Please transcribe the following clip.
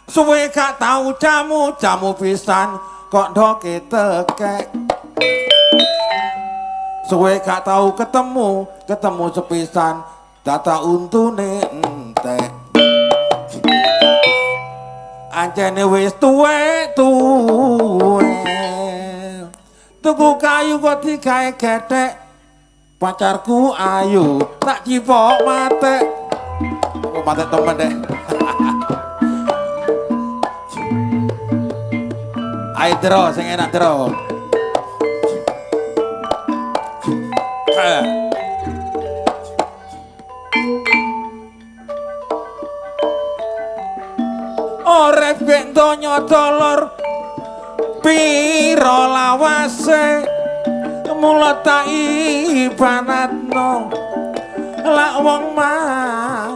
suwe gak tau jamu pisan kok ndoke tekek suwe gak tau ketemu sepisan data untune entek ancene wis tuwek tuku kayu kok digawe gethek pacarku ayu tak cipok matek kok matek temen deh ayo dero sing enak dero Orep ben donya dolor piro lawase mula tak ibanatno lak wong mah